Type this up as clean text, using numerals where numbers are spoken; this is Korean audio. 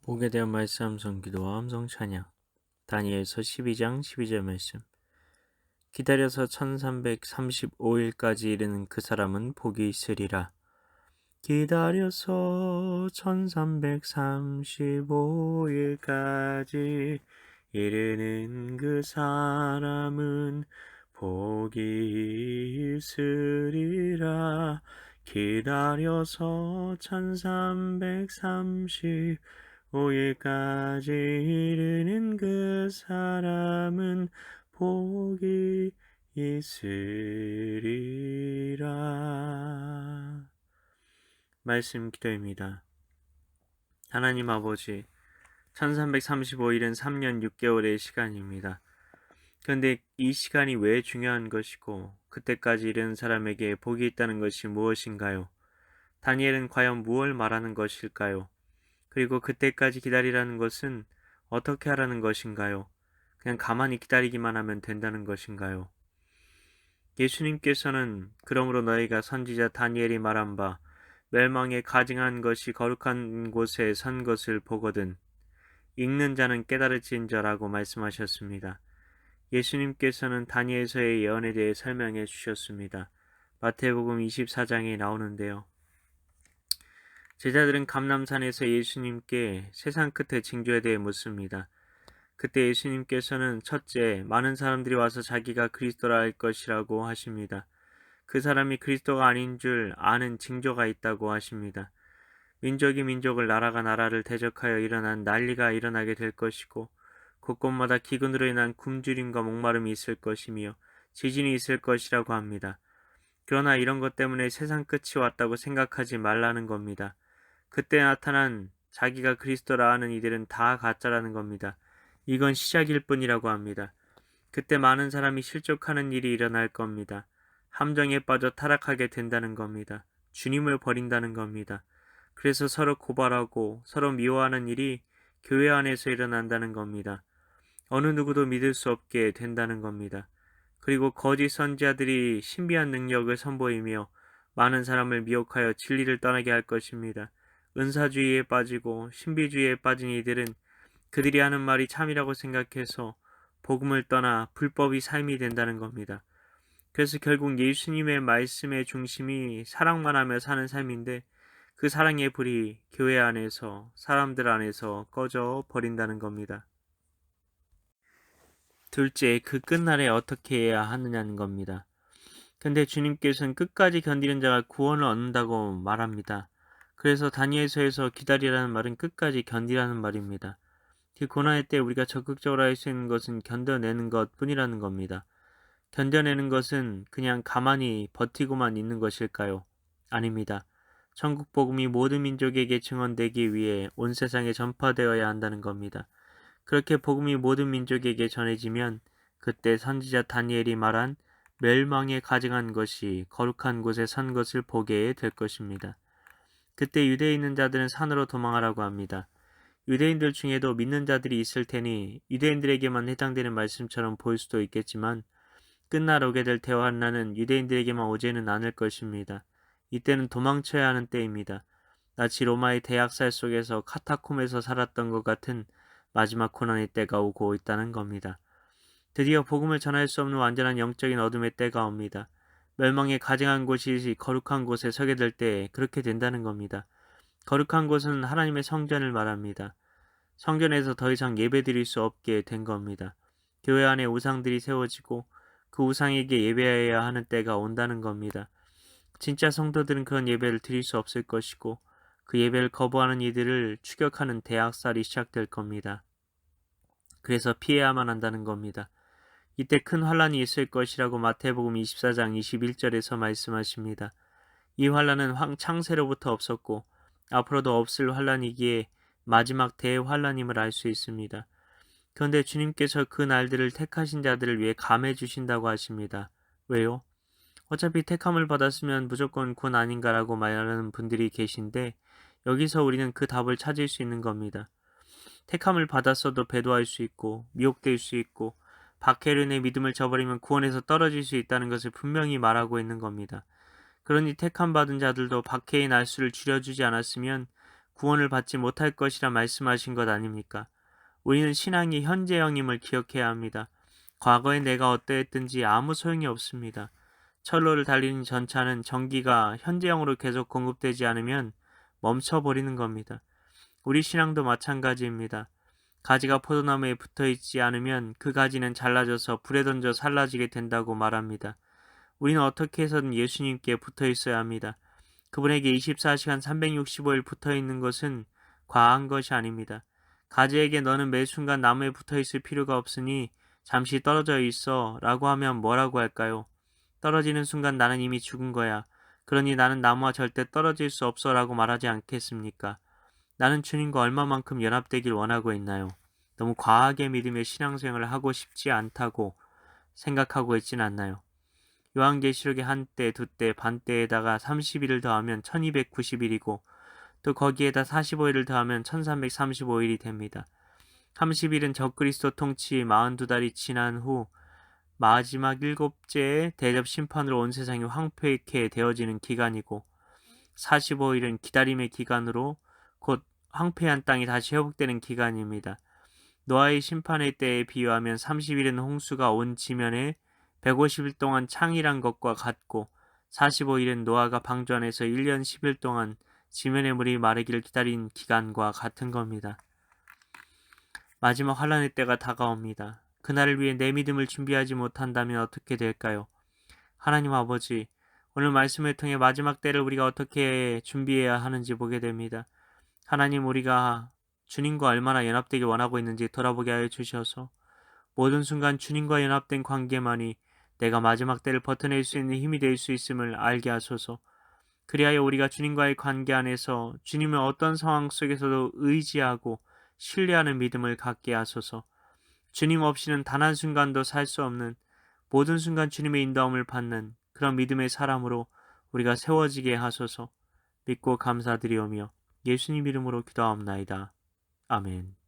보게 되어 말씀 함성 기도와 함성 찬양. 다니엘서 12장 12절 말씀. 기다려서 1335일까지 이르는 그 사람은 복이 있으리라. 기다려서 1335일까지 이르는 그 사람은 복이 있으리라. 기다려서 1335일까지 이르는 그 사람은 복이 있으리라. 말씀 기도입니다. 하나님 아버지, 1335일은 3년 6개월의 시간입니다. 그런데 이 시간이 왜 중요한 것이고 그때까지 이르는 사람에게 복이 있다는 것이 무엇인가요? 다니엘은 과연 무엇을 말하는 것일까요? 그리고 그때까지 기다리라는 것은 어떻게 하라는 것인가요? 그냥 가만히 기다리기만 하면 된다는 것인가요? 예수님께서는 그러므로 너희가 선지자 다니엘이 말한 바 멸망에 가증한 것이 거룩한 곳에 선 것을 보거든 읽는 자는 깨달을진저라고 말씀하셨습니다. 예수님께서는 다니엘서의 예언에 대해 설명해 주셨습니다. 마태복음 24장에 나오는데요. 제자들은 감람산에서 예수님께 세상 끝의 징조에 대해 묻습니다. 그때 예수님께서는 첫째, 많은 사람들이 와서 자기가 그리스도라 할 것이라고 하십니다. 그 사람이 그리스도가 아닌 줄 아는 징조가 있다고 하십니다. 민족이 민족을, 나라가 나라를 대적하여 일어난 난리가 일어나게 될 것이고 곳곳마다 기근으로 인한 굶주림과 목마름이 있을 것이며 지진이 있을 것이라고 합니다. 그러나 이런 것 때문에 세상 끝이 왔다고 생각하지 말라는 겁니다. 그때 나타난 자기가 그리스도라 하는 이들은 다 가짜라는 겁니다. 이건 시작일 뿐이라고 합니다. 그때 많은 사람이 실족하는 일이 일어날 겁니다. 함정에 빠져 타락하게 된다는 겁니다. 주님을 버린다는 겁니다. 그래서 서로 고발하고 서로 미워하는 일이 교회 안에서 일어난다는 겁니다. 어느 누구도 믿을 수 없게 된다는 겁니다. 그리고 거짓 선지자들이 신비한 능력을 선보이며 많은 사람을 미혹하여 진리를 떠나게 할 것입니다. 은사주의에 빠지고 신비주의에 빠진 이들은 그들이 하는 말이 참이라고 생각해서 복음을 떠나 불법이 삶이 된다는 겁니다. 그래서 결국 예수님의 말씀의 중심이 사랑만 하며 사는 삶인데 그 사랑의 불이 교회 안에서 사람들 안에서 꺼져 버린다는 겁니다. 둘째, 그 끝날에 어떻게 해야 하느냐는 겁니다. 근데 주님께서는 끝까지 견디는 자가 구원을 얻는다고 말합니다. 그래서 다니엘서에서 기다리라는 말은 끝까지 견디라는 말입니다. 그 고난의 때 우리가 적극적으로 할 수 있는 것은 견뎌내는 것 뿐이라는 겁니다. 견뎌내는 것은 그냥 가만히 버티고만 있는 것일까요? 아닙니다. 천국 복음이 모든 민족에게 증언되기 위해 온 세상에 전파되어야 한다는 겁니다. 그렇게 복음이 모든 민족에게 전해지면 그때 선지자 다니엘이 말한 멸망에 가증한 것이 거룩한 곳에 선 것을 보게 될 것입니다. 그때 유대에 있는 자들은 산으로 도망하라고 합니다. 유대인들 중에도 믿는 자들이 있을 테니 유대인들에게만 해당되는 말씀처럼 보일 수도 있겠지만 끝날 오게 될 대환란은 유대인들에게만 오지는 않을 것입니다. 이때는 도망쳐야 하는 때입니다. 마치 로마의 대학살 속에서 카타콤에서 살았던 것 같은 마지막 고난의 때가 오고 있다는 겁니다. 드디어 복음을 전할 수 없는 완전한 영적인 어둠의 때가 옵니다. 멸망에 가증한 곳이 거룩한 곳에 서게 될 때 그렇게 된다는 겁니다. 거룩한 곳은 하나님의 성전을 말합니다. 성전에서 더 이상 예배드릴 수 없게 된 겁니다. 교회 안에 우상들이 세워지고 그 우상에게 예배해야 하는 때가 온다는 겁니다. 진짜 성도들은 그런 예배를 드릴 수 없을 것이고 그 예배를 거부하는 이들을 추격하는 대학살이 시작될 겁니다. 그래서 피해야만 한다는 겁니다. 이때 큰 환란이 있을 것이라고 마태복음 24장 21절에서 말씀하십니다. 이 환란은 창세로부터 없었고 앞으로도 없을 환란이기에 마지막 대환란임을 알 수 있습니다. 그런데 주님께서 그 날들을 택하신 자들을 위해 감해 주신다고 하십니다. 왜요? 어차피 택함을 받았으면 무조건 군 아닌가라고 말하는 분들이 계신데 여기서 우리는 그 답을 찾을 수 있는 겁니다. 택함을 받았어도 배도할 수 있고 미혹될 수 있고 박해륜의 믿음을 저버리면 구원에서 떨어질 수 있다는 것을 분명히 말하고 있는 겁니다. 그러니 택함 받은 자들도 박해의 날수를 줄여주지 않았으면 구원을 받지 못할 것이라 말씀하신 것 아닙니까? 우리는 신앙이 현재형임을 기억해야 합니다. 과거에 내가 어떠했든지 아무 소용이 없습니다. 철로를 달리는 전차는 전기가 현재형으로 계속 공급되지 않으면 멈춰버리는 겁니다. 우리 신앙도 마찬가지입니다. 가지가 포도나무에 붙어 있지 않으면 그 가지는 잘라져서 불에 던져 살라지게 된다고 말합니다. 우리는 어떻게 해서든 예수님께 붙어 있어야 합니다. 그분에게 24시간 365일 붙어 있는 것은 과한 것이 아닙니다. 가지에게 너는 매 순간 나무에 붙어 있을 필요가 없으니 잠시 떨어져 있어 라고 하면 뭐라고 할까요? 떨어지는 순간 나는 이미 죽은 거야. 그러니 나는 나무와 절대 떨어질 수 없어 라고 말하지 않겠습니까? 나는 주님과 얼마만큼 연합되길 원하고 있나요? 너무 과하게 믿음의 신앙생활을 하고 싶지 않다고 생각하고 있진 않나요? 요한계시록의 한때, 두때, 반때에다가 30일을 더하면 1290일이고 또 거기에다 45일을 더하면 1335일이 됩니다. 30일은 적그리스도 통치 42달이 지난 후 마지막 일곱째의 대접 심판으로 온 세상이 황폐케 되어지는 기간이고 45일은 기다림의 기간으로 곧 황폐한 땅이 다시 회복되는 기간입니다. 노아의 심판의 때에 비유하면 30일은 홍수가 온 지면에 150일 동안 창이란 것과 같고 45일은 노아가 방주 안에서 1년 10일 동안 지면의 물이 마르기를 기다린 기간과 같은 겁니다. 마지막 환란의 때가 다가옵니다. 그날을 위해 내 믿음을 준비하지 못한다면 어떻게 될까요? 하나님 아버지, 오늘 말씀을 통해 마지막 때를 우리가 어떻게 준비해야 하는지 보게 됩니다. 하나님, 우리가 주님과 얼마나 연합되길 원하고 있는지 돌아보게 하여 주셔서 모든 순간 주님과 연합된 관계만이 내가 마지막 때를 버텨낼 수 있는 힘이 될 수 있음을 알게 하소서. 그리하여 우리가 주님과의 관계 안에서 주님을 어떤 상황 속에서도 의지하고 신뢰하는 믿음을 갖게 하소서. 주님 없이는 단 한순간도 살 수 없는 모든 순간 주님의 인도함을 받는 그런 믿음의 사람으로 우리가 세워지게 하소서. 믿고 감사드리오며 예수님 이름으로 기도하옵나이다. 아멘.